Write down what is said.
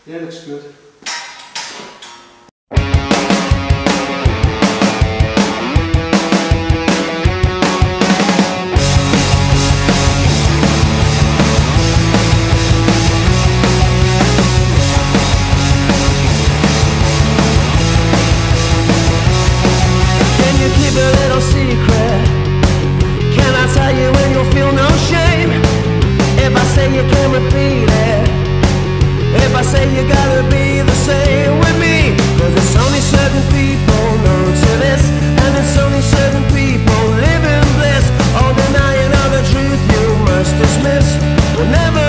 Yeah, looks good. You can't repeat it. If I say you gotta be the same with me, 'cause it's only certain people know to this, and it's only certain people live in bliss. All denying of the truth you must dismiss will never